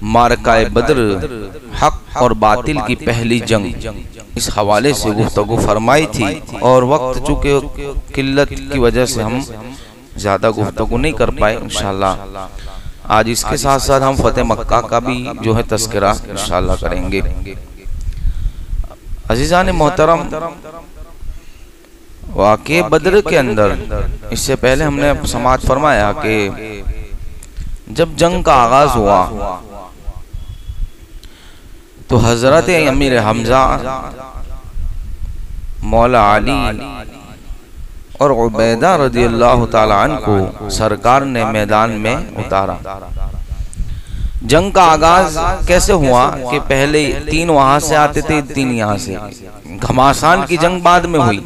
मारकाए बद्र हक और बातिल की पहली जंग, इस हवाले से गुफ्तगू फरमाई थी। और वक्त चूँकि किल्लत की वजह से हम ज़्यादा गुफ्तगू नहीं कर पाए। इंशाअल्लाह आज इसके साथ साथ हम फतेह मक्का का भी जो है तज़किरा इंशाअल्लाह करेंगे। अज़ीज़ान मोहतरम, वाक़े बद्र के अंदर इससे पहले हमने समाअत फरमाया कि जब जंग का आगाज़ हुआ तो हज़रत अमीर हमज़ा, मौला अली और उबैदा रज़ियल्लाहु ताला अन्हु को सरकार ने मैदान में उतारा। जंग का आगाज कैसे हुआ कि पहले 3 वहां से आते थे, 3 यहाँ से। घमासान की जंग बाद में हुई,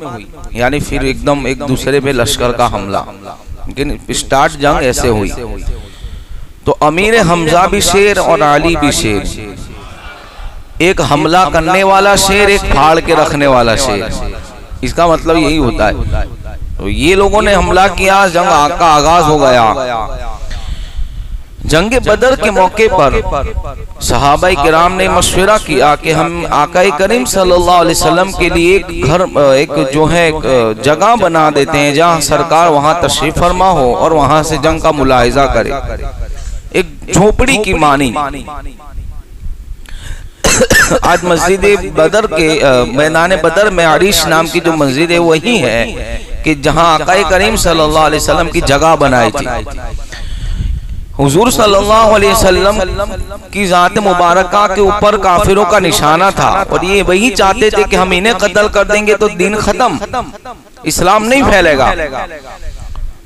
यानी फिर एकदम एक दूसरे पे लश्कर का हमला, लेकिन स्टार्ट जंग ऐसे हुई। तो अमीर हमजा भी शेर और अली भी शेर, एक हमला करने वाला शेर, एक फाड़ के रखने वाला शेर। इसका मतलब यही होता है। तो ये लोगों ने हमला किया, जंग का आगाज हो गया। जंग बदर के मौके पर सहाबाई किराम ने मशवरा किया कि हम आकाए करीम सल्लल्लाहु अलैहि वसल्लम के लिए एक घर, एक जो है जगह बना देते हैं जहां सरकार वहां तशरीफ फरमा हो और वहां से जंग का मुलाहिजा करे, एक झोपड़ी की मानी। आज मस्जिद बदर के मैदान बदर में अरीश नाम की जो मस्जिद है वही है कि जहां आकाए करीम सल्लल्लाहु अलैहि वसल्लम की जगह बनाई थी। हुजूर सल्लल्लाहु अलैहि वसल्लम की ज़ात मुबारका के ऊपर काफिरों का निशाना था और ये वही चाहते थे कि हम इन्हें कत्ल कर देंगे तो दीन खत्म, इस्लाम नहीं फैलेगा।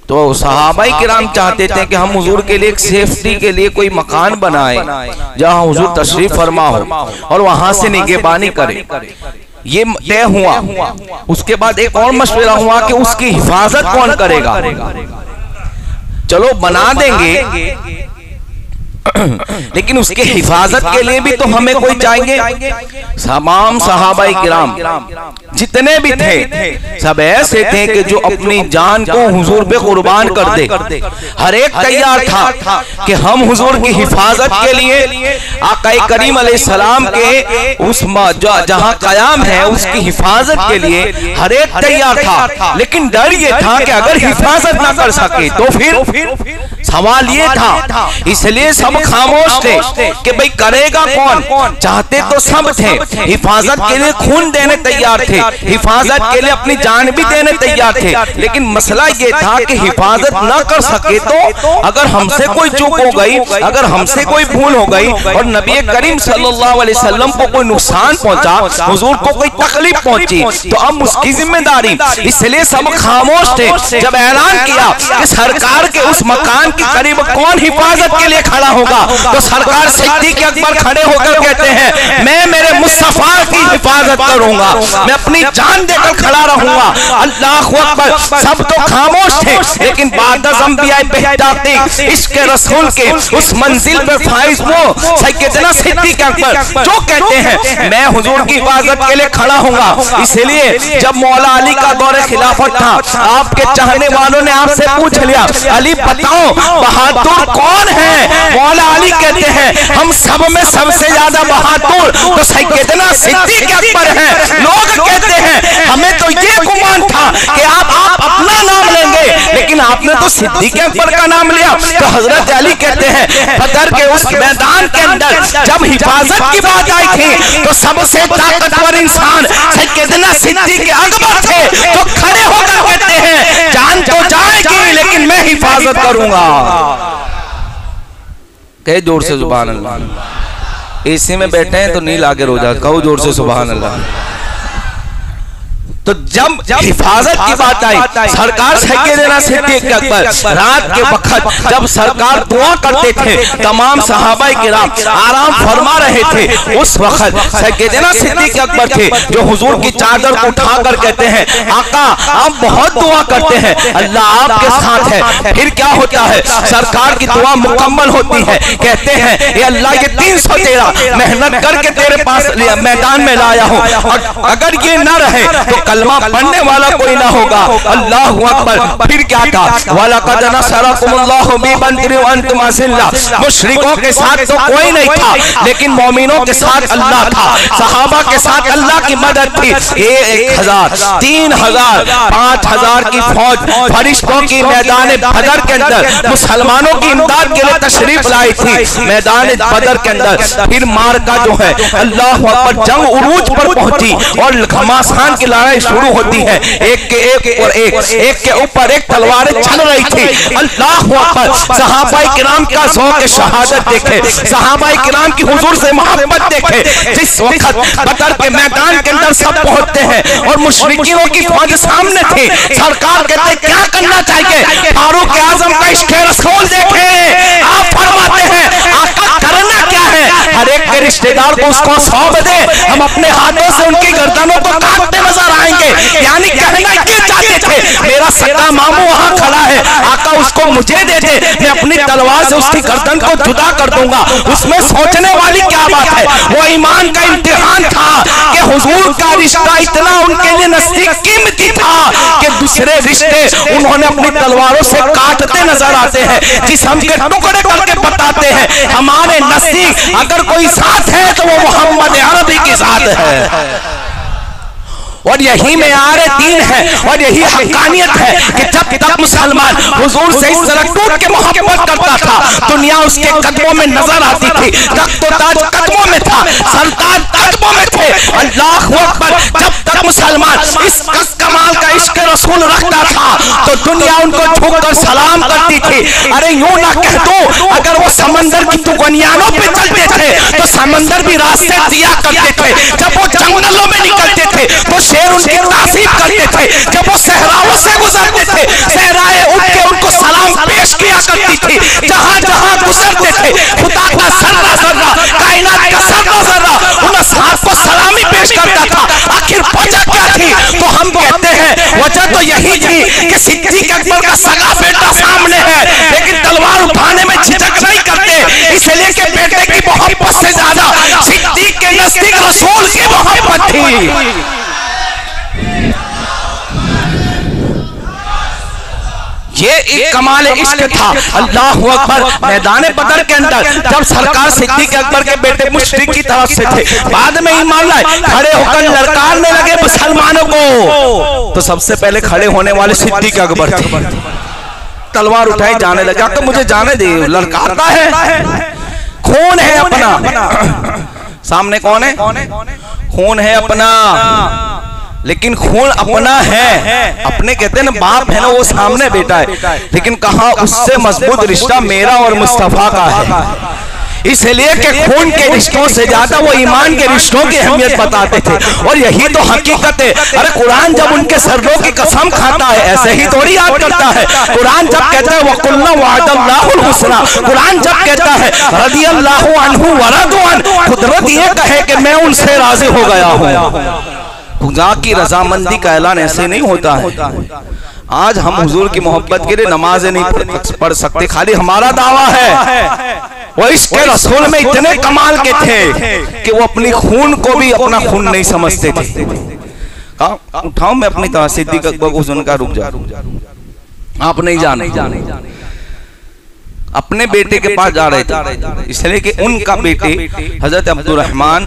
तो सहाबाई किराम चाहते थे कि हम हुजूर के लिए एक सेफ्टी के लिए कोई मकान बनाए जहां हुजूर तशरीफ फरमा हो और वहां से निगहबानी करे। ये तय हुआ। उसके बाद एक और मशवरा हुआ कि उसकी हिफाजत कौन करेगा। चलो बना देंगे, लेकिन उसके हिफाजत के लिए भी तो हमें कोई चाहिए। तमाम सहाबाई किराम जितने भी थे सब ऐसे थे कि जो अपनी जान को हुजूर पे कुर्बान कर दे। हर एक तैयार था कि हम हुजूर की हिफाजत के लिए आकाए करीम अलैहिस्सलाम के उस जहां कयाम है उसकी हिफाजत के लिए हर एक तैयार था। लेकिन डर ये था कि अगर हिफाजत ना कर सके तो फिर सवाल ये था, इसलिए सब खामोश थे कि भाई करेगा कौन। चाहते तो सब थे, हिफाजत के लिए खून देने तैयार थे, हिफाजत के लिए अपनी जान भी देने तैयार थे। लेकिन मसला ये था कि हिफाजत ना कर सके तो अगर हमसे कोई चूक हो गई, अगर हमसे कोई भूल हो गई और नबी करीम सल्लल्लाहु अलैहि वसल्लम को कोई नुकसान पहुंचा, हुजूर को कोई तकलीफ पहुंची, तो अब उसकी जिम्मेदारी। इसलिए सब खामोश थे। जब ऐलान किया कि सरकार के उस मकान के करीब कौन हिफाजत के लिए खड़ा होगा, तो सरकार सिद्दीक़ अकबर खड़े होकर कहते हैं मैं मेरे मुस्तफा की हिफाजत करूंगा, मैं अपनी जान देकर खड़ा रहूंगा। अल्लाह अकबर। सब तो खामोश थे, लेकिन बाद अंबिया पहचानते इश्क रसूल के उस मंजिल पर फाइज वो सैयदना सिद्दीक़ अकबर जो कहते हैं मैं हुजूर की हिफाजत के लिए खड़ा होऊंगा। इसलिए जब मौला अली का दौरे खिलाफत था, आपके चाहने वालों ने आपसे पूछ लिया अली बताओ बहादुर कौन है। मौला अली कहते हैं हम सब में सबसे ज्यादा बहादुर तो सैयदना सिद्दीक़ अकबर हैं। लोग कहते हैं हमें तो ये गुमान था कि आप अपना नाम लेंगे, लेकिन आपने तो सिद्दीक़ अकबर का नाम लिया। तो हजरत अली कहते हैं बदर के उस मैदान के अंदर जब हिफाजत की बात आई थी तो सबसे ताकतवर इंसान सैयदना सिद्दीक़ अकबर थे, तो खड़े होकर कहते हैं जान तो जाएगी लेकिन मैं हिफाजत करूंगा। कहे जोर से सुभान अल्लाह। एसी में बैठे हैं तो नील आगे रो जाता, कहो जोर से सुभान अल्लाह। तो जब हिफाजत की बात आई, सरकार सैयदना सिद्दीक़ अकबर रात के वक्त जब सरकार दुआ करते थे, तमाम सहाबाए किराम आराम फरमा रहे थे, उस वक्त सैयदना सिद्दीक़ अकबर थे जो हुजूर की चादर को उठाकर कहते हैं आका आप बहुत दुआ करते हैं, अल्लाह आपके साथ है। फिर क्या होता है, सरकार की दुआ मुकम्मल होती है। कहते हैं ये अल्लाह ये 313 मेहनत करके तेरे पास मैदान में लाया हूं, और अगर ये न रहे तो कलमा पढ़ने वाला कोई ना होगा। अल्लाहु अकबर। फिर क्या था? वलक़द नसरकुमुल्लाहु बिबद्रिन व अंतुम अज़िल्ला। मुशरिकों के साथ तो कोई नहीं था, लेकिन मोमिनों के साथ अल्लाह था। सहाबा के साथ अल्लाह की मदद थी। 1000, 3000, 5000 की फौज फरिश्तों की मैदान बदर के अंदर मुसलमानों की इमदाद के लिए तशरीफ लाई थी मैदान बदर के अंदर। फिर मार्का जो है, अल्लाह अकबर, जंग उरूज पर पहुंची और घमासान की लड़ाई शुरू होती है। एक के ऊपर एक तलवारें चल रही थी। अल्लाह अकबर। सहाबाए किराम का ज़ौक़ शहादत देखे, सहाबाए किराम की हुजूर से मोहब्बत देखे। जिस वक्त बदर के मैदान के अंदर सब पहुंचते हैं और मुशरिकीनों की फौज सामने थी, सरकार कहते क्या करना चाहिए? फारूक आज़म का इश्क़ रसूल देखे। आप फरमाते हैं आका करना क्या है? हर एक के रिश्तेदार को उसको सौंप दे, हम अपने हाथों से उनकी गर्दनों को काटते नजर आएंगे। यानी कहना ये चाहते थे, मेरा सगा मामू वहां खड़ा है, आका उसको मुझे दे दे, मैं अपनी तलवार से उसकी गर्दन को जुदा कर दूंगा। उसमें सोचने वाली क्या बात है? वो ईमान का इम्तिहान था कि हुजूर का रिश्ता इतना उनके लिए नजदीक कीमती था कि दूसरे रिश्ते उन्होंने अपनी तलवारों से काटते नजर आते हैं। जिस्म के टुकड़े करके बताते हैं हमारे नजदीक अगर कोई साथ है तो वो मोहम्मद अरबी के साथ है। और यही मेयार दीन है और यही हक़ानियत है कि जब तक मुसलमान हुजूर से इस तरह टूट के मोहब्बत करता था, दुनिया उसके कदमों में नजर आती थी। तख्त व ताज कदमों में था, सरताज कदमों में थे। अल्लाहु अकबर। जब तक मुसलमान इस कमाल का इश्क़ रसूल रखता था तो दुनिया उनको झुककर सलाम करती थी। अरे यूं ना कह दो, अगर वो समंदर की दुगनियानों पे चलते थे तो समंदर भी रास्ते दिया करते थे। जब वो जंगलों में निकलते थे तो शेर उनकी तासीब करते थे। जब वो सहराओं से गुजरते थे, सहराएं उठ के उनको सलाम पेश किया करती थी। जहां जहां गुजरते थे खुदा का सर्रा सर्रा, कायनात का सर्रा सर्रा उन असहाब को सलामी पेश करता था। आखिर वजह क्या थी? तो हम कहते हैं वजह तो यही थी कि सिद्दीक़ अकबर का सगा बेटा सामने है, लेकिन तलवार उठाने में झिझक नहीं करते, इसलिए कि बेटे की मोहब्बत से ज्यादा सिद्दीक़ के नजदीक रसूल की मोहब्बत थी। ये एक कमाल इश्क था। अल्लाहु अकबर। मैदान बदर के अंदर जब सरकार सिद्दीक़ अकबर के बेटे मुशरिक की तरफ से थे, बाद में ईमान लाए, खड़े होकर ललकारने लगे मुसलमानों को, तो सबसे पहले खड़े होने वाले सिद्दीक़ अकबर थे। तलवार उठाई जाने लगे, तो मुझे जाने दे, ललकारता है, खून है अपना। सामने कौन है? खून है अपना, लेकिन खून अपना है। अपने कहते हैं ना बाप है ना, वो सामने बेटा है, लेकिन कहा उससे मजबूत रिश्ता मेरा और मुस्तफा का है। इसलिए कि खून के रिश्तों से ज्यादा वो ईमान के रिश्तों की अहमियत बताते थे। और यही तो हकीकत है। अरे कुरान जब उनके सरलों की कसम खाता है, ऐसे ही थोड़ी याद करता है। कुरान जब कहता है वकुल्ना वअदल्लाहुल हुस्ना, कुरान जब कहता है रदियल्लाहु अन्हु व रदू अन्हु, कुदरत ये कहे कि मैं उनसे राजी हो गया हूँ। खुदा की रजामंदी का ऐलान ऐसे नहीं होता है। आज हम हुजूर की मोहब्बत के लिए नमाजें नहीं पढ़ सकते, खाली हमारा दावा है। वो इसके रसूल में इतने कमाल के थे कि वो अपनी खून को भी अपना खून नहीं समझते थे। उठाओ मैं अपनी तरह सिद्दीक़ अकबर को सुनकर रुक जा, आप नहीं जाने। अपने बेटे के पास जा रहे थे, इसलिए कि उनका बेटे हजरत अब्दुर्रहमान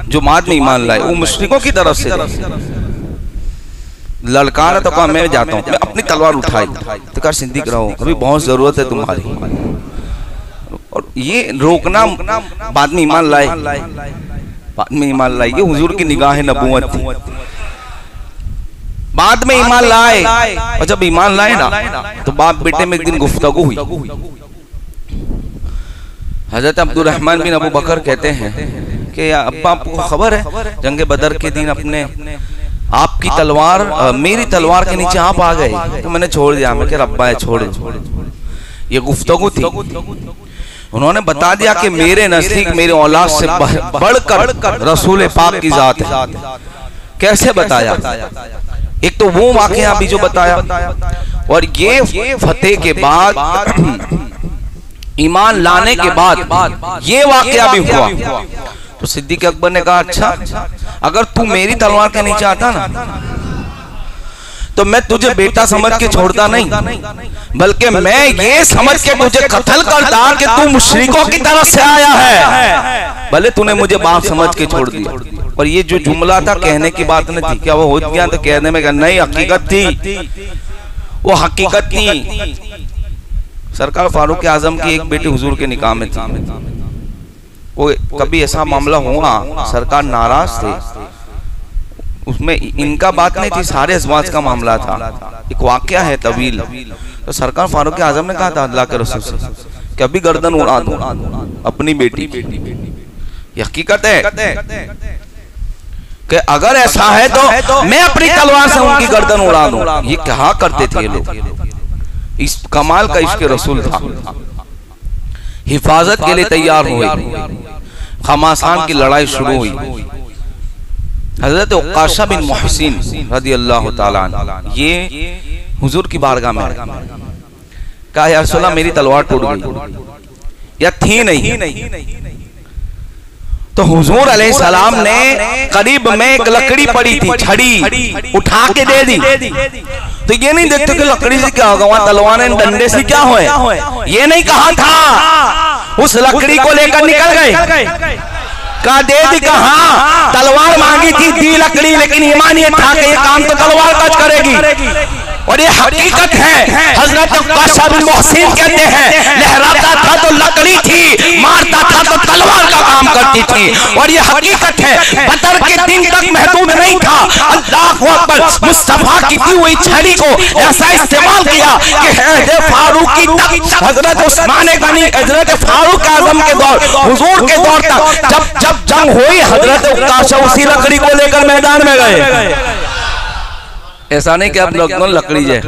जो बाद में ईमान लाए, वो मुशरिकों की तरफ से ललकारा तो कहा मैं जाता हूँ। मैं अपनी तलवार उठाई तो कहा सिद्दीक़ रहो, अभी बहुत जरूरत है तुम्हारी। और ये रोकना बाद में ईमान लाए, बाद में ईमान लाए, ये हुजूर की निगाह नबूवत थी। बाद में ईमान लाए, और जब ईमान लाए ना तो बाप बेटे में एक दिन गुफ्तगू हुई। हजरत अब्दुर्रहमान बिन अबू बकर कहते हैं कि अब्बा आपको खबर है जंग बदर के दिन अपने आपकी तलवार मेरी तलवार के नीचे आप आ गए तो मैंने छोड़ दिया। मैं कह अब्बा है छोड़, ये गुफ्तगू थी। उन्होंने बता दिया कि मेरे नजदीक मेरे औलाद से बढ़कर रसूल पाक की जात है। कैसे बताया? एक तो वो वाकया अभी जो बताया, और ये फतेह के बाद ईमान लाने के बाद ये वाकया भी हुआ। तो सिद्दीक़ अकबर ने कहा अच्छा अगर तू मेरी तलवार के नीचे आता ना तो मैं तुझे बेटा समझ के छोड़ता नहीं, बल्कि मैं ये समझ के तुझे कत्ल करता कि तू मुशरिकों की तरफ से आया है, भले तूने मुझे बाप समझ के छोड़ दिया। और ये जो जुमला था कहने की बात नहीं थी, क्या वो हो गया तो कहने में नहीं, हकीकत थी, वो हकीकत थी। सरकार फारूक आजम की एक बेटी हुजूर के निकाह में थी। वो कभी ऐसा मामला हुआ, सरकार नाराज थे, उसमें इनका बात नहीं थी, सारे अज़वाज का मामला था। एक वाकया है तवील। तो सरकार फारूक आजम ने कहा था अल्लाह के रसूल से कि अभी गर्दन उड़ा दूं अपनी बेटी की। ये हकीकत है कि अगर ऐसा है तो मैं अपनी तलवार से उनकी गर्दन उड़ा दूं। ये कहा करते थे ये लोग। इस कमाल का इश्क रसूल था। हिफाजत के लिए तैयार हुए, खमासान की लड़ाई शुरू हुई। हजरत उकाशा बिन मुहसिन रज़ी अल्लाह ताला अन्हु ये हुजूर की बारगाह में कहा, या रसूलल्लाह मेरी तलवार टूट गई या थी नहीं। तो हुजूर अलैहिस्सलाम ने करीब में एक लकड़ी पड़ी थी, छड़ी उठा के दे दी। तो ये नहीं देखते कि लकड़ी से क्या होगा, वहां तलवार डंडे से क्या हुए, ये नहीं कहा था। उस लकड़ी को लेकर निकल गए, कहा दे दी, कहा तलवार मांगी थी, दी लकड़ी, लेकिन ईमान ये था कि ये काम तो तलवार कच करेगी। और ये हकीकत है। हजरत उकाशा बिन मुहसिन कहते हैं लहराता था तो लकड़ी थी, मारता था तो तलवार का काम करती थी। और ये हकीकत है, बदर के दिन तक महदूद नहीं था। अल्लाहु अकबर, मुस्तफा की दी हुई छड़ी को ऐसा इस्तेमाल किया कि हजरत फारूकी तक, हजरत उस्मान गनी, हजरत फारूक आजम के दौर, हुजूर के दौर तक जब जंग हुई, हजरत उकाशा उसी लकड़ी को लेकर मैदान में गए। ऐसा नहीं कि अब लकड़ी है,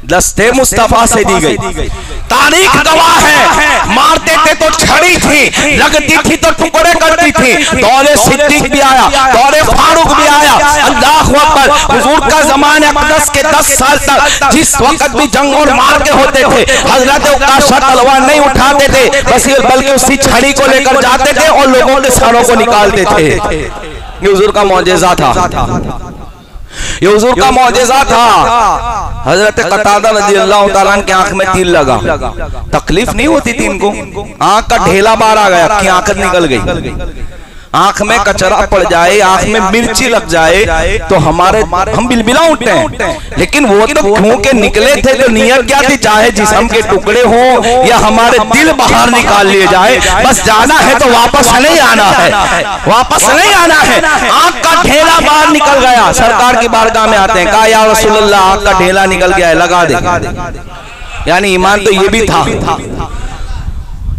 दस्ते मुस्तफा से दी गई। तारीख गवाह है, मारते थे तो छड़ी थी, लगती थी तो टुकड़े करती थी। दौरे सिद्दीक भी आया, दौरे फारूक भी आया। अल्लाहु अकबर, हुजूर का ज़माने अक़दस के 10 साल तक जिस वक्त भी जंग और मार के होते थे, हजरत उकाशा तलवार नहीं उठाते थे, बल्कि उसी छड़ी को लेकर जाते थे और लोगों के सरों को निकालते थे। ये हुजूर का मौजज़ा था, ये हुजूर का मौजज़ा था। हजरत कतादा रज़ी अल्लाह ताला अन्हु की आंख में तीर लगा, तकलीफ नहीं होती थी इनको, आंख का ढेला बाहर आ गया, की आंख निकल गई। आंख में कचरा पड़ जाए, आंख में मिर्ची लग जाए तो हम बिलबिला उठते हैं। लेकिन वो तो खून के निकले थे, तो नियत क्या थी, चाहे जिस्म के टुकड़े हो या हमारे दिल बाहर निकाल लिए जाए, बस जाना है तो वापस नहीं आना है, वापस नहीं आना है। आंख का ढेला बाहर निकल गया, सरकार की बारगाह में आते हैं, कहा या रसूलल्लाह आंख का ढेला निकल गया है, लगा दे। यानी ईमान तो ये भी था,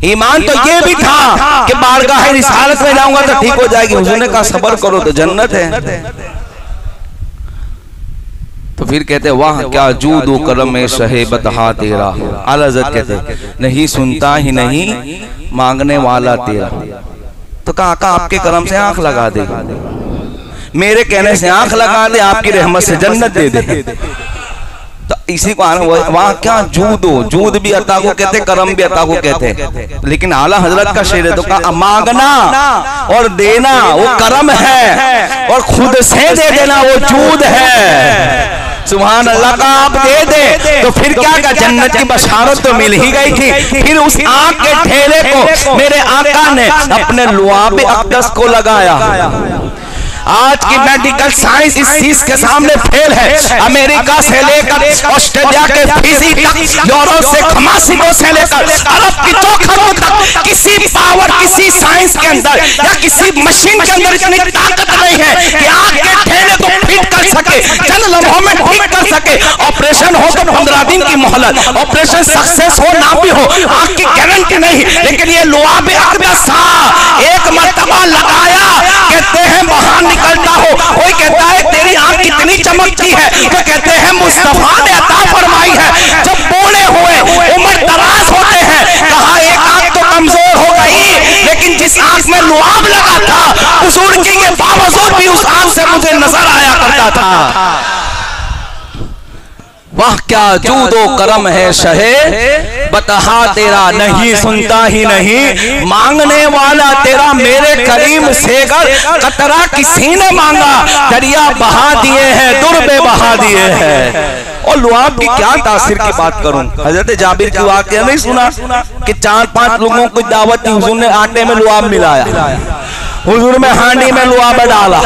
ईमान तो ये भी था कि बारगाह रिसालत में जाऊंगा तो ठीक हो जाएगी। हुजूर ने कहा सब्र करो तो जन्नत है। तो फिर कहते वाह क्या जूदो करम में शहे बतहा तेरा। आला हज़रत कहते नहीं सुनता ही नहीं मांगने वाला तेरा। तो कहा आका आपके करम से आंख लगा दे, मेरे कहने से आंख लगा दे, आपकी रहमत से जन्नत दे दे। तो इसी को वहां क्या जूदो, जूद भी अता को कहते, करम भी अता को कहते। लेकिन आला हजरत का शेर है, तो कहा मांगना और देना वो करम है, और खुद से दे देना वो जूद है। सुभान अल्लाह का आप दे दे तो फिर क्या का जन्नत की बशारत तो मिल ही गई थी। फिर उस आंख के ठेले को मेरे आका ने अपने लुआब अक़दस को लगाया। आज की मेडिकल साइंस इस चीज के सामने फेल है। अमेरिका से लेकर ऑस्ट्रेलिया के फिजी तक, यूरोप से खमासिको से लेकर अरब की चौखरों तक किसी पावर, किसी साइंस के अंदर या किसी मशीन के अंदर इतनी ताकत नहीं है कि आग के ठेले को फिट कर सके, चंद लम्हों में ठीक कर सके। ऑपरेशन हो तो 15 दिन की मोहलत, ऑपरेशन सक्सेस हो ना भी हो आग की गारंटी नहीं। लेकिन ये लुआब अक़दस एक मर्तबा लगाया, कहते हैं बाहर निकलता हो। कोई कहता है तेरी आंख कितनी चमकती है, तो कहते हैं मुस्तफा ने अता फरमाई है। जब बूढ़े हुए उम्र दराज होते हैं, कहा एक आंख तो कमजोर हो गई, लेकिन जिस आंख में लुआब लगा था हुजूर की के बावजूद भी उस आंख से मुझे नजर आया करता था। वाह क्या जूदो करम है शहे बतहा तेरा नहीं सुनता ही नहीं, मांगने वाला तेरा मेरे करीम से गर कतरा किसी ने मांगा, दरिया बहा दिए हैं दुर्बे बहा दिए हैं। और लुआब की क्या तासीर की बात करूं, हजरत जाबिर की वाकया नहीं सुना कि 4-5 लोगों को दावत दी, हुजूर ने आटे में लुआब मिलाया, हुजूर में हांडी में लुआब डाला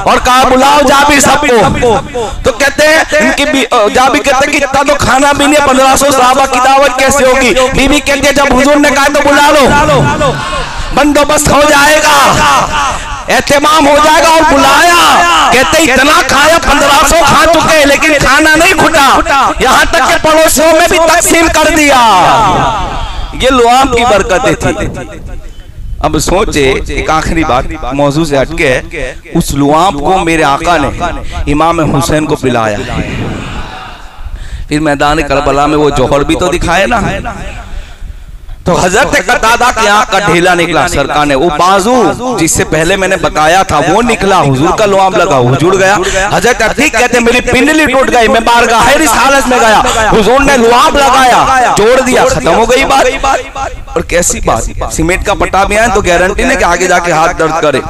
और कहा बुलाओ जाबिर सबको। तो कहते हैं इनकी जाबिर कहते हैं कि इतना तो खाना भी नहीं, 1500 सहाबा की दावत कैसे होगी। बीबी कहती है जब हुजूर ने कहा तो बुला लो, बंदोबस्त हो जाएगा, एहतमाम हो जाएगा। और बुलाया, कहते इतना खाया, 1500 खा चुके लेकिन खाना नहीं घुटा, यहाँ तक के पड़ोसियों में भी तकसीम कर दिया। ये लुआब की बरकतें थी। अब सोचे एक आखिरी बात मौजू से हटके है, उस लुआब को मेरे आका ने इमाम हुसैन को पिलाया, फिर मैदान करबला में वो जौहर भी तो दिखाए ना। तो हजरत कतादा की आंख का ढीला निकला, सरकार ने वो बाजू जिससे पहले मैंने बताया था वो निकला, हुजूर का लुआब लगा, वो जुड़ गया। हजरत अतीक कहते मेरी पिंडली टूट गई, मैं बारगाह इस हालत में गया, हुजूर ने लुआब लगाया, जोड़ दिया, खत्म हो गई बात। और कैसी बात, सीमेंट का पट्टा भी आए तो गारंटी नहीं कि आगे जाके हाथ दर्द करे,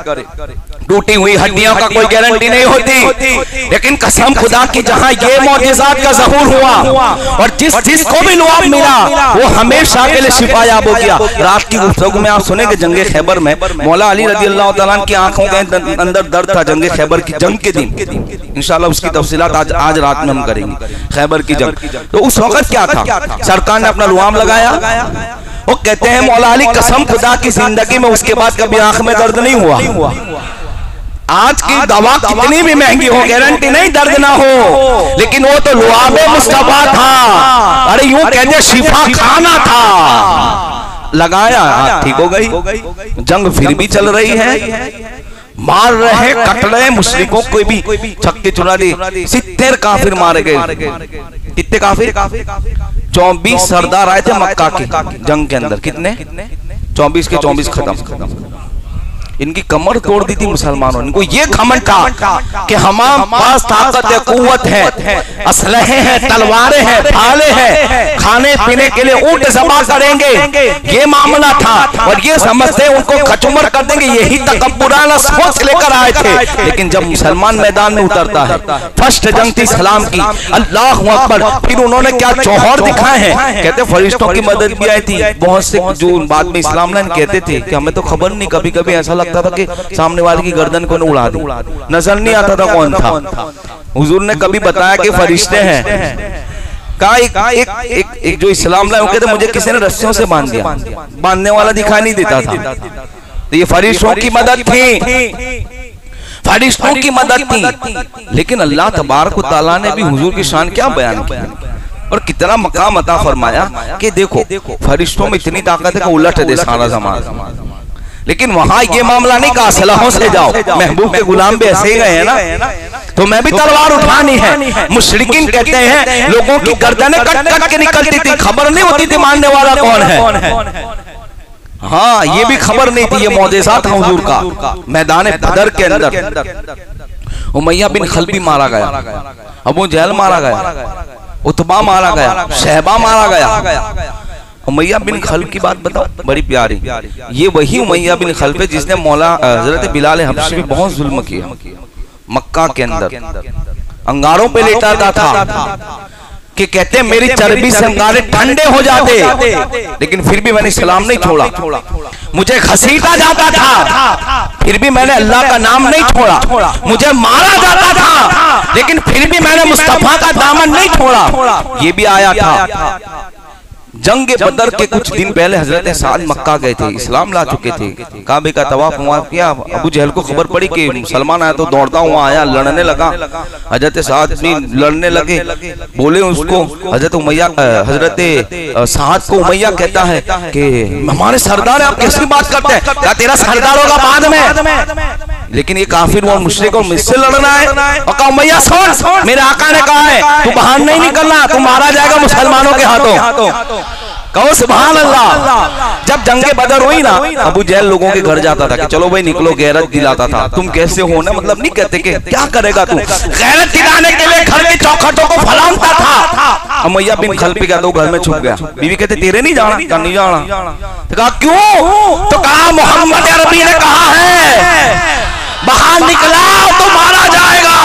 टूटी हुई हड्डियों का कोई गारंटी नहीं होती। लेकिन कसम खुदा की जहां ये मौजिज़ात का ज़हूर हुआ और जिसको भी लुआब मिला वो हमेशा के लिए शिफायाब हो गया। रात की गुफ्तगू में आप सुनेंगे जंगे खैबर में मौला अली रज़ी अल्लाह तआला अन्हु की आंखों के अंदर दर्द था जंगे खैबर की जंग के दिन। इंशाअल्लाह उसकी तफसीलात आज रात में हम करेंगे, खैबर की जंग। तो उस वक्त क्या था, सरकार ने अपना लुआब लगाया। वो कहते हैं मौला अली कसम खुदा की जिंदगी में उसके बाद कभी आंख में दर्द नहीं हुआ। आज की दवा कितनी भी महंगी हो, गारंटी नहीं दर्द ना हो, लेकिन वो तो लुआबे मुस्तफा था। अरे यूं कहते शिफा खाना था, लगाया ठीक हो गई। जंग फिर भी चल रही है, मार रहे कट रहे मुश्रिकों को भी छक्के चुरा दी। 70 काफिर मारे गए। कितने काफिर? 24 सरदार आए थे मक्का के जंग के अंदर। कितने? 24 के 24 खत्म। इनकी कमर तोड़ दी थी मुसलमानों ने। इनको ये घमंड था कि हमारे पास ताकत है, कुव्वत है, असलहे हैं, तलवारें हैं, भाले हैं, खाने पीने के लिए ऊंट ज़बा करेंगे, ये मामला था। और ये समझते उनको खचुमर कर देंगे, यही तकब्बुराना सोच लेकर आए थे। लेकिन जब मुसलमान मैदान में उतरता है, फर्स्ट जंग थी इस्लाम की, अल्लाहु अकबर, फिर उन्होंने क्या जौहर दिखाए हैं। कहते फरिश्तों की मदद भी आई थी। बहुत से जो बाद में इस्लाम लाइन कहते थे कि हमें तो खबर नहीं, कभी कभी ऐसा लगता था कि सामने वाले की गर्दन को उड़ा दी, नजर नहीं आता था कौन था। हुजूर ने कभी बताया कि फरिश्ते हैं। कहा एक जो इस्लाम लाए कहते मुझे किसी ने रस्सियों से बांध दिया, बांधने वाला दिखाई नहीं देता था। तो ये फरिश्तों की मदद थी, फरिश्तों की मदद थी। लेकिन अल्लाह तबारक व तआला ने भी हुजूर की शान क्या बयान की और कितना मकाम अता फरमाया कि देखो फरिश्तों में इतनी ताकत है कि उलट दे सारा ज़माना। लेकिन वहां ये मामला नहीं कहा सलाहों से जाओ, महबूब के गुलाम भी ऐसे ही गए हैं ना, तो मैं भी तलवार उठानी है। मुशरिकीन कहते हैं लोगों की गर्दनें कट कट के निकलती थी, खबर नहीं होती थी मारने वाला कौन है। हाँ ये भी खबर नहीं थी। ये मौजिज़ा था हुजूर का। मैदान बदर के अंदर उमैया बिन खल्बी मारा गया, अबू जहल मारा गया, उतबा मारा गया, शहबा मारा गया। उमैया बिन खल्ब की बात बताओ, बड़ी प्यारी। ये वही उमैया बिन खल्ब है जिसने मौला हजरत बिलाल हबशी में बहुत जुल्म किया। मक्का के अंदर अंगारों पे लेटाता था कि कहते मेरी चर्बी से अंगारे ठंडे हो जाते, लेकिन फिर भी मैंने सलाम नहीं छोड़ा। मुझे घसीटा जाता था, फिर भी मैंने अल्लाह का नाम नहीं छोड़ा। मुझे मारा जाता था, लेकिन फिर भी मैंने मुस्तफा का दामन नहीं छोड़ा। ये भी आया था। जंग बदर के कुछ दिन पहले हजरत साद मक्का गए थे, इस्लाम ला चुके थे, काबे का तवाफ किया। अबू जहल को खबर पड़ी कि मुसलमान आया तो दौड़ता हुआ आया, लड़ने लगा। हजरत साद भी लड़ने लगे, बोले उसको हजरत साद को उमैया कहता है कि हमारे सरदार है, आप कैसी बात करते हैं? क्या तेरा सरदार होगा बाद में? लेकिन ये काफिर और मुशरिक और मुझसे लड़ना है। और कहा उमैया सुन, मेरे आका ने कहा है तू बाहर नहीं निकलना, तू मारा जाएगा मुसलमानों के हाथों। कहो सुभान अल्लाह। जब जंगे बदर हुई ना, अबू जहल लोगों के घर जाता था कि चलो भाई निकलो, गैरत दिलाता था। तुम कैसे हो ना, मतलब नहीं कहते कि क्या करेगा तू, गैरत दिलाने के लिए घर की चौखटों को फलांगता था। उमैया बिन खल्फ गया तो घर में छुप गया। बीवी कहते तेरे नहीं जाना, नहीं जाना। तो कहा क्यों? तो कहा मोहम्मद अरबी ने कहा है बाहर निकला तो मारा जाएगा।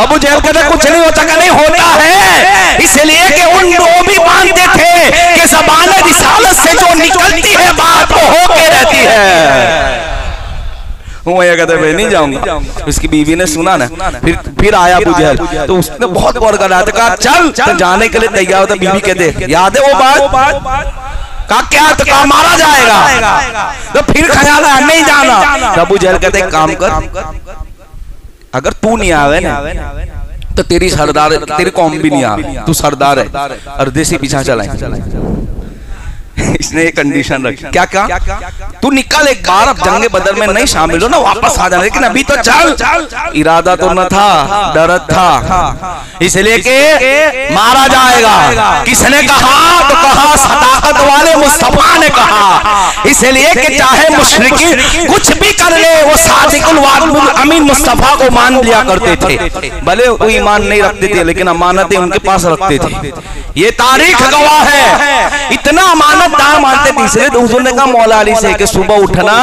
अबू जहल कहते कुछ नहीं हो सका, नहीं होता है, इसलिए कि उन लोग भी मानते थे कि ज़बान रिसालत से जो निकलती है बात वो होके रहती है। मैं कहते भाई नहीं जाऊंगा। उसकी बीवी ने सुना ना, फिर आया अबू जहल, तो उसने बहुत गौर करा, कहा चल, तो जाने के लिए तैयार होता। बीवी कहते याद है वो बात? कहा क्या? तो कहा मारा जाएगा। तो फिर ख्याल आया नहीं जाना। तो अबू जहल कहते काम कर, अगर तू नहीं आवे ना तो तेरी सरदार, तेरी कौम भी नहीं आवे, तू सरदार है, अर्धे से पीछा चलाए। इसने एक कंडीशन रखी। क्या क्या? तू निकल एक बार, अब जंगे बदर में नहीं शामिल हो ना, वापस आ जाना, लेकिन अभी तो चल। इरादा तो न था, डर था, इसलिए कि मारा जाएगा। किसने कहा? तो कहा सदाकत वाले मुस्तफा ने कहा, इसलिए कि चाहे मुशरिकीन कुछ भी कर ले, वो सादिकुल वादुल अमीन मुस्तफा को मान लिया करते थे। भले वो ईमान नहीं रखते थे, लेकिन अमानतें उनके पास रखते थे। ये तारीख गवाह है, इतना अमानतदार मानते थे। इसलिए तो हुजूर ने कहा मौला अली से कि सुबह उठना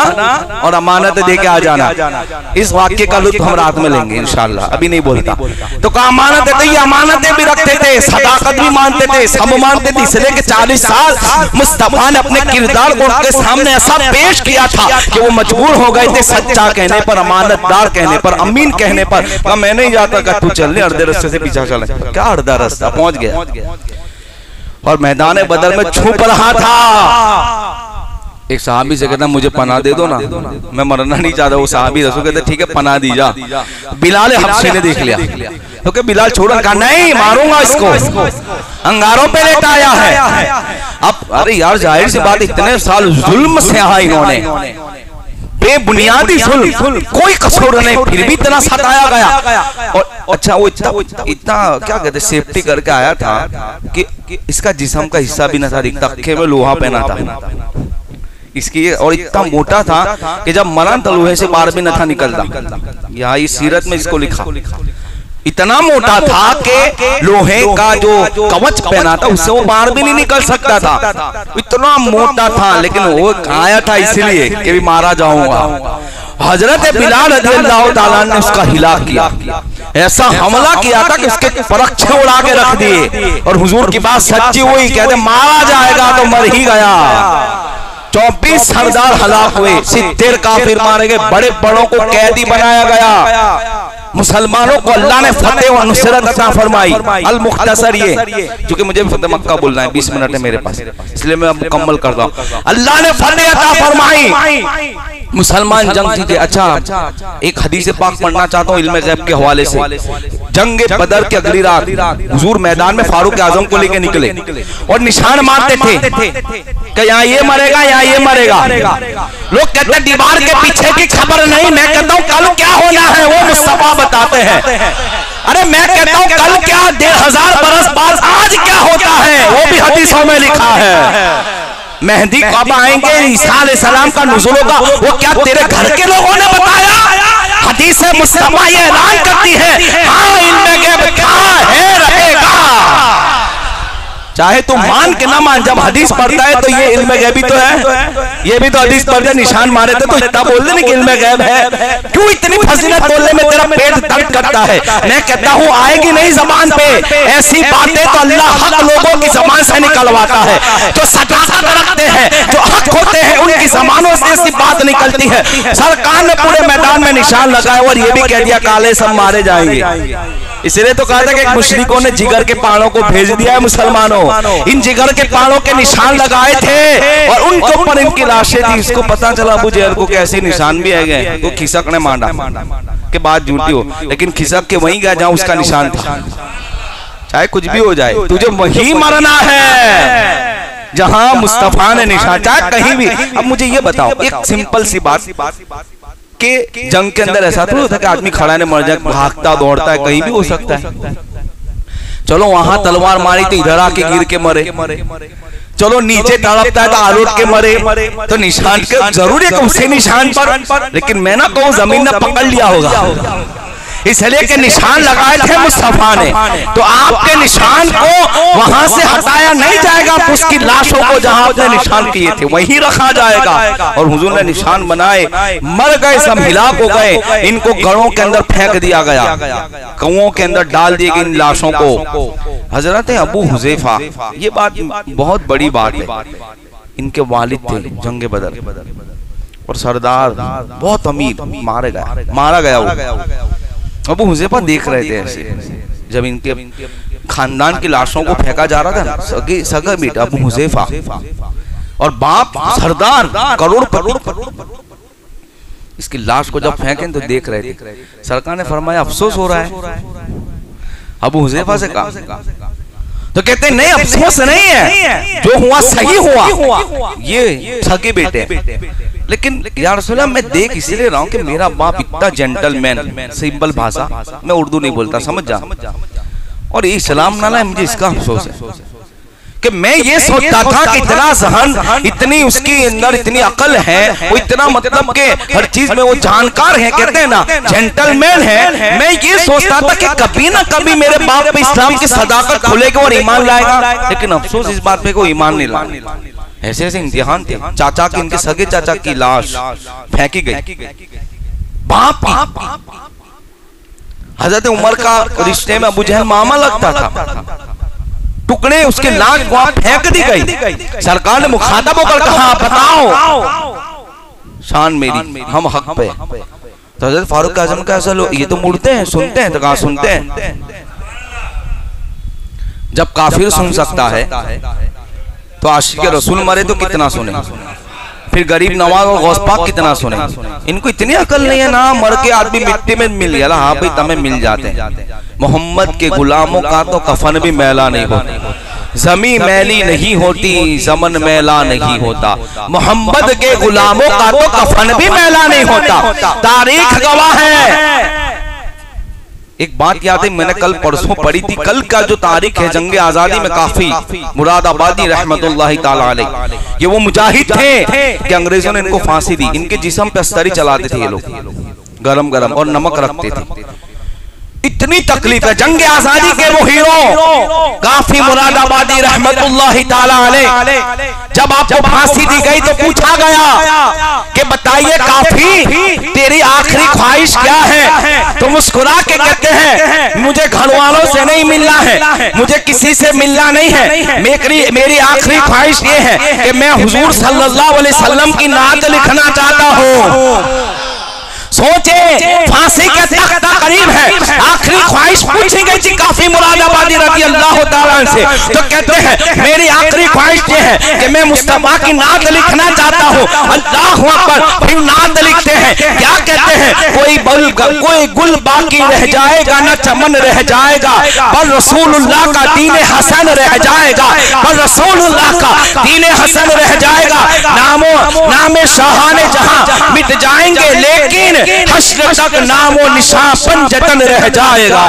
और अमानत दे के आ जाना। इस वाक्य का लुत्फ हम रात में लेंगे इंशाअल्लाह, अभी नहीं बोलता। तो कहा अमानत है, तो ये अमानतें भी रखते थे, सदाकत भी मानते थे, सब मानते थे। इसलिए कि 40 साल मुस्तफा ने अपने किरदार को उनके सामने ऐसा पेश किया था कि वो मजबूर हो गए थे सच्चा कहने पर, अमानतदार कहने पर, अमीन कहने पर। कहा मैं नहीं जाता, कहा तू चल, अर्धे रास्ते से पीछा चला। क्या अर्धा रास्ता? पहुंच गया और मैदान बदर में छुप रहा था। एक सहाबी से कहता मुझे पनाह दे दो ना, मैं मरना नहीं चाहता। वो सहाबी रसूल कहते ठीक है पनाह दी जा। बिलाल हबशी ने देख लिया, तो बिलाल छोड़ा, कहा नहीं मारूंगा इसको, अंगारों पे लेटा आया है। अब अरे यार जाहिर सी बात, इतने साल जुल्म से आया इन्होंने, बेबुनियादी जुल्म, कोई कसूर नहीं, फिर भी इतना सताया गया। और अच्छा वो इतना क्या कहते सेफ्टी करके आया था कि इसका जिस्म का हिस्सा भी न था दिखता, अक्खे में लोहा पहना था इसकी, और इतना मोटा था कि जब मरा तो लोहे से बाहर भी न था निकलता। यहाँ इस सीरत में इसको लिखा, इतना मोटा था कि लोहे का जो कवच पहना था उससे वो बाहर भी नहीं निकल सकता था, इतना मोटा था। लेकिन वो आया था इसलिए कि भी मारा जाऊंगा। हजरत बिलाल रज़ियल्लाहु ताला ने उसका हिलाक किया, ऐसा हमला किया था कि उसके परक्षे उड़ा के रख दिए। और हुजूर की बात सच्ची हुई, कहते मारा जाएगा तो मर ही गया। 24 सरदार हलाक हुए, 70 काफिर मारे गए, बड़े बड़ों को कैदी बनाया गया। मुसलमानों को अल्लाह ने फतेह और नुसरत अता फरमाई। अल मुख्तसर ये, क्योंकि मुझे फतेह मक्का बोलना है, 20 मिनट है मेरे पास, इसलिए मैं अब मुकम्मल करता हूँ। अल्लाह ने फतेह अता फरमाई, मुसलमान जंग जीते। अच्छा एक हदीस पाक पढ़ना चाहता हूँ इल्म गैब के हवाले से। जंग बदर के अगली रात हुजूर मैदान में फारूक आजम को लेके निकले और निशान मारते थे कि यहाँ ये मरेगा, यहाँ ये मरेगा। लोग कहते हैं दीवार के पीछे की खबर नहीं, मैं कहता हूँ कल क्या होना है वो मुस्तफा बताते हैं। अरे मैं कहता हूँ कल क्या, 1500 बरस बाद आज क्या होता है वो भी हदीसों में लिखा है। मेहदी कब आएंगे, ईसा अलैहिस्सलाम का नुज़ूल होगा, वो क्या तेरे घर के लोगों ने बताया? हदीस मुस्तफा ये ऐलान करती है, हाँ इल्म गैब था है रहेगा, चाहे तू मान के ना मान। जब हदीस पढ़ता है तो ये इल्म गैबी तो है, ये भी तो हदीस पढ़ते निशान मारे थे तो इतना बोल दे कि इल्म गैब है। क्यों इतनी फजीलत बोलने में तेरा पेट दर्द करता है? मैं कहता हूँ आएगी नहीं जबान पे ऐसी बातें तो अल्लाह हक लोगों की जबान से निकलवाता है। जो सदाकत रखते हैं, जो हक होते हैं, उनकी जबानों से ऐसी बात निकलती है। सरकार ने पूरे मैदान में निशान लगाया और ये भी कह दिया काले सब मारे जाएंगे। इसलिए तो कहा था कि मुशरिकों ने जिगर के पहाड़ों को भेज दिया है मुसलमानों, इन जिगर के पहाड़ों के निशान लगाए थे और उनके ऊपर इनकी लाशें थी। इसको पता चला अबू जहल को कैसे निशान भी आ गए, तो खिसक ने मारा के बात झूठी हो, लेकिन खिसक के वहीं गया जहां उसका निशान था। चाहे कुछ भी हो जाए, तुझे वहीं मरना है जहां मुस्तफा ने निशान, चाहे कहीं भी। अब मुझे ये बताओ एक सिंपल सी बात कि जंग के अंदर ऐसा तो होता है कि आदमी खड़ा ने मर जाए, भागता दौड़ता है, कहीं भी हो सकता है। चलो वहां तलवार मारी तो इधर आके गिर के मरे, चलो नीचे तड़पता है तो आलोट के मरे, तो निशान के जरूर है उसी निशान पर, लेकिन मैं ना कहूँ जमीन ने पकड़ लिया होगा, इसलिए कि निशान लगाए थे मुस्तफा ने, तो आपके निशान को वहां से हटाया नहीं जाएगा, उसकी लाशों को जहां आपने निशान किए थे वहीं रखा जाएगा। और हुजूर ने निशान बनाए, मर गए, सब हिलाक हो गए, इनको गढ़ों के अंदर फेंक दिया गया, कुओं के अंदर डाल दिए गए इन लाशों को। हजरत अबू हुज़ैफा, ये बात बहुत बड़ी बात है, इनके वालिद थे जंग बदर और सरदार बहुत अमीर, मारा गया। अबू हुज़ैफा देख रहे थे ऐसे, जब इनके खानदान की लाशों को फेंका जा रहा था ना, सगा बेटा अबू हुज़ैफा और बाप सरदार करोड़पति, इसकी लाश को जब फेंके तो देख रहे थे। सरकार ने फरमाया अफसोस हो रहा है, अबू हुज़ैफा से कहा, तो कहते नहीं अफसोस नहीं है, जो हुआ सही हुआ, ये सगे बेटे, लेकिन या रसूलल्लाह मैं देख इसलिए रहा हूं कि मेरा बाप इतना जेंटलमैन, सिंपल भाषा, मैं उर्दू नहीं बोलता समझ जा, और ये सलाम ना लाए, मुझे इसका अफसोस है कि मैं ये सोचता था कि इतना सहन, इतनी उसके अंदर इतनी अकल है, वो इतना मतलब के हर चीज में वो जानकार है, कहते हैं ना जेंटलमैन है। मैं ये सोचता था कि कभी ना कभी मेरे बाप पे इस्लाम की सदाकत खुलेगी और ईमान लाएगा, लेकिन अफसोस इस बात पे कोई ईमान नहीं लाया। ऐसे ऐसे इम्तिहान थे। चाचा की, इनके सगे चाचा की लाश फेंकी गई, बाप हजरत उमर का रिश्ते में अबू जहल मामा लगता था, टुकड़े उसके लाश वहां फेंक दी गई। सरकार ने मुखातब होकर कहा बताओ शान मेरी, हम हक पे। तो हजरत फारूक आजम का ऐसा ये तो मुड़ते हैं, सुनते हैं, तो कहा सुनते हैं। जब काफिर सुन सकता है तो आशिक रसूल मरे तो कितना सुने, फिर गरीब नवाज और गौस पाक कितना सुने। इनको इतनी अकल नहीं है ना, मर के आदमी मिट्टी में मिल गया, हाँ भाई तमें मिल जाते हैं। मोहम्मद के गुलामों का तो कफन भी मैला नहीं होता, जमी मैली नहीं होती, जमन मैला नहीं होता। मोहम्मद के गुलामों का तो कफन भी मैला नहीं होता, तारीख गवाह है। एक बात याद है, मैंने कल परसों पढ़ी थी, कल का जो तारीख है जंग आजादी में काफी मुरादाबादी रहमतुल्लाहि ताला अलैह, ये वो मुजाहिद थे कि अंग्रेजों ने इनको फांसी दी। इनके जिस्म पे अस्तरी चलाते थे ये लोग, गरम गरम, और नमक रखते थे। इतनी तकलीफ है। जंग आजादी के वो हीरो काफी मुरादाबादी रहमतुल्लाहि ताला अलैह, जब आपको फांसी दी गई तो पूछा गया कि बताइए काफी तेरी आखिरी ख्वाहिश क्या है? तो मुस्कुरा के कहते हैं मुझे घर वालों से नहीं मिलना है, मुझे किसी से मिलना नहीं है, मेरी आखिरी ख्वाहिश ये है कि मैं हुजूर सल्लल्लाहु अलैहि वसल्लम की नात लिखना चाहता हूँ। सोचे फांसी का तख्ता करीब है, आखिरी ख्वाहिश पूछी गई थी काफी मुरादाबादी रज़ी अल्लाह ताला से, तो कहते हैं मेरी आखिरी ख्वाहिश ये है कि मैं मुस्तफा की नात लिखना चाहता हूँ। अल्लाहु अकबर। फिर नात लिखते हैं, क्या कहते हैं? कोई गुल बाकी रह जाएगा न चमन रह जाएगा, पर रसूलुल्लाह का दीन हसन रह जाएगा, पर रसूलुल्लाह का दीन हसन रह जाएगा। नामे शाहाने जहां मिट जाएंगे, लेकिन हश्र तक नामो निशान पंजतन रह जाएगा।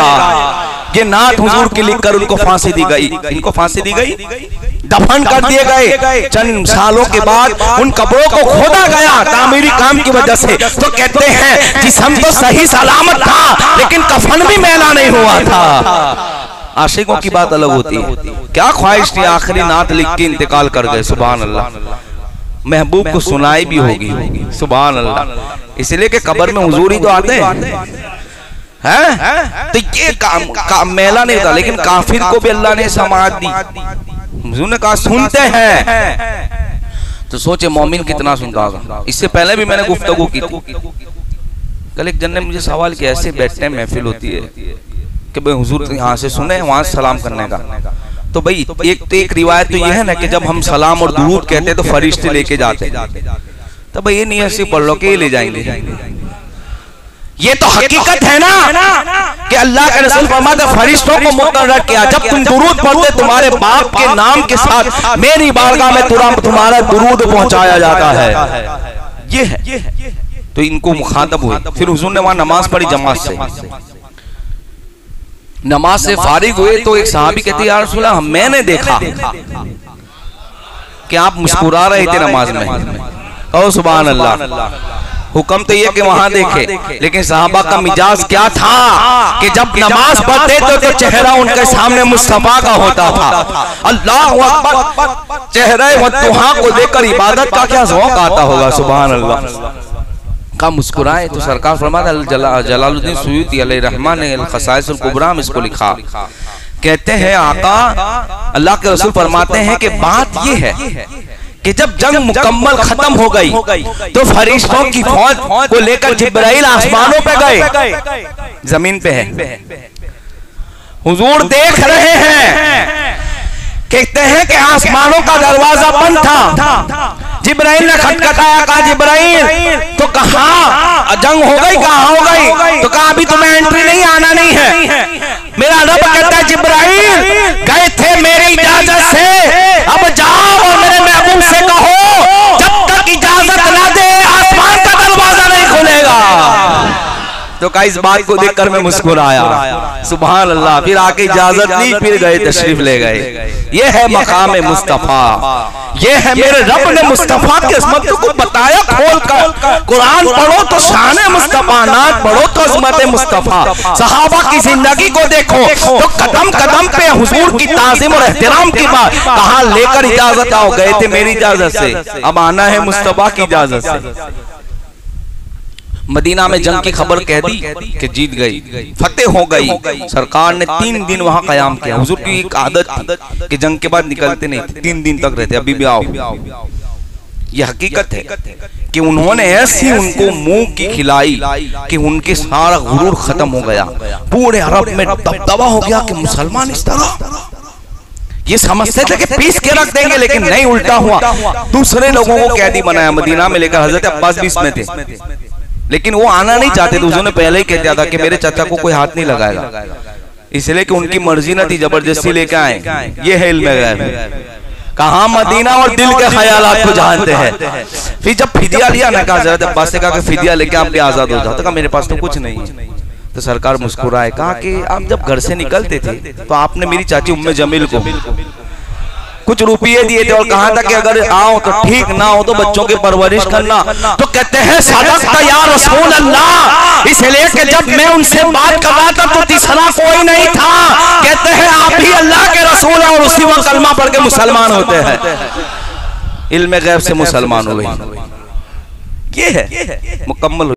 ये नात हुजूर की लिखकर उनको फांसी दी गई, इनको फांसी दी गई, दफन कर दिए गए। चंद सालों के बाद उन कब्रों को खोदा गया तामीरी काम की वजह से। तो कहते हैं जिस्म तो सही सलामत था, लेकिन कफन भी मैला नहीं हुआ था। आशिकों की बात अलग होती है। क्या ख्वाहिश थी? आखिरी नात लिख के इंतकाल कर गए। सुभान अल्लाह। महबूब को सुनाई भी होगी, सुभान अल्लाह। इसलिए कि कब्र में हुजूर ही तो आते हैं। तो ये काम मैला नहीं था, लेकिन काफिर को भी अल्लाह ने समाअत दी। हुजूर ने कहा सुनते हैं, तो सोचे मोमिन कितना सुनता होगा। इससे पहले भी मैंने गुफ्तगू की थी। कल एक जन ने मुझे सवाल किया, ऐसे बैठने में महफिल होती है कि भाई हुजूर यहाँ से सुने, वहां से सलाम करने का। तो भाई एक रिवायत तो यह है ना कि जब हम सलाम और दुरूद कहते हैं तो फरिश्ते लेके जाते हैं। तो भाई ये नहीं ऐसे पढ़ लो के ले जाएंगे। ये तो हकीकत है ना कि अल्लाह के रसूल फरमाते फरिश्तों को मुकर्रर किया, जब तुम दुरूद पढ़ते तुम्हारे बाप के नाम के साथ मेरी बारगाह में तुरंत तुम्हारा दुरूद पहुंचाया जाता है। ये है। तो इनको मुखातब हुए। फिर हुजूर ने वहां नमाज पढ़ी जमात से। नमाज से फारिग हुए तो एक सहाबी कहती है या रसूल अल्लाह मैंने देखा कि आप मुस्कुरा रहे थे नमाज में। कहो सुभान अल्लाह। हुक्म तो ये कि वहां देखे, लेकिन सहाबा का मिजाज क्या था कि जब नमाज पढ़ते तो चेहरा उनके सामने मुस्तफा का होता था। अल्लाहु अकबर, चेहरे वद्दुहा को देखकर इबादत का क्या ज़ौक़ आता होगा। सुभान अल्लाह। का मुस्कुराए तो सरकार फरमाता, जलालुद्दीन सुयूती अलैहिर्रहमान ने अल-ख़साइसुल कुबरा में इसको लिखा। कहते हैं आका अल्लाह के रसूल फरमाते हैं कि बात ये है कि जब जंग मुकम्मल खत्म हो गई तो फरिश्तों की फौज को लेकर जिब्राइल आसमानों पे गए, जमीन पे है, हुजूर देख रहे हैं। कहते हैं कि आसमानों का दरवाजा बंद था। जिब्राइल ने खटखटाया, कहा जिब्राइल तो कहा जंग हो गई, कहा हो गई? तो कहा अभी तुम्हें एंट्री नहीं, आना नहीं है। मेरा रब कहता है जिब्राइल गए थे मेरी इजाजत से, अब जाओ और मेरे महबूब से कहो जब तक इजाजत ना दे आसमान का दरवाजा नहीं खुलेगा। तो कहा इस बात को देखकर मैं मुस्कुराया। सुभान अल्लाह। फिर आके इजाजत दी, फिर गए, तशरीफ ले गए। ये है मकाम मुस्तफा, ये है मेरे रब ने मुस्तफा की अज़मत को बताया खोल कर। कुरान पढ़ो तो शान मुस्तफा, नात पढ़ो तो अज़मत मुस्तफा। सहाबा की जिंदगी को देखो तो कदम कदम पे हुजूर की ताज़ीम और एहतराम की बात। कहाँ लेकर इजाजत आओ, गए थे मेरी इजाजत से, अब आना है मुस्तफा की इजाजत से। मदीना में जंग की खबर कह दी कि जीत गई, फतेह हो गई। सरकार ने 3 दिन वहां कयाम किया। हुजूर की एक आदत थी कि जंग के बाद निकलते नहीं, 3 दिन तक रहते, अभी भी आओ। यह हकीकत है कि उन्होंने ऐसी उनको मुंह की खिलाई कि उनके सारा गुरूर खत्म हो गया। पूरे अरब में दबदबा हो गया कि मुसलमान इस तरह, ये समझते थे कि पीस के रख देंगे, लेकिन नहीं, उल्टा हुआ। दूसरे लोगों को कैदी बनाया, मदीना में लेकर हजरत अब्बास भी इसमें थे, लेकिन वो आना नहीं चाहते थे। उसने पहले ही कह दिया था कि मेरे चाचा को कोई हाथ नहीं लगाएगा, इसलिए कि उनकी मर्जी न थी, जबरदस्ती लेके आए। ये है इल्म गैब। कहाँ मदीना और दिल के ख्यालात को जानते हैं। फिर जब फिदिया लिया ना, कहा हज़रत अब्बास से कहा कि फिदिया लेके आप भी आजाद हो जाओ। तो कहा मेरे पास तो कुछ नहीं है। तो सरकार मुस्कुराए, कहा कि आप जब घर से निकलते थे तो आपने मेरी चाची उम्मे जमील को कुछ रुपये दिए थे और कहा था कि अगर आओ तो ठीक, ना हो तो बच्चों की परवरिश करना। तो कहते हैं सदक़ता या रसूल अल्लाह, इसलिए कि जब मैं उनसे बात कर रहा था तो तीसरा कोई नहीं था। कहते हैं आप ही अल्लाह के रसूल हैं, और उसी वक्त कलमा पढ़ के मुसलमान होते हैं, इल्म गैब से मुसलमान हो गए। ये है मुकम्मल।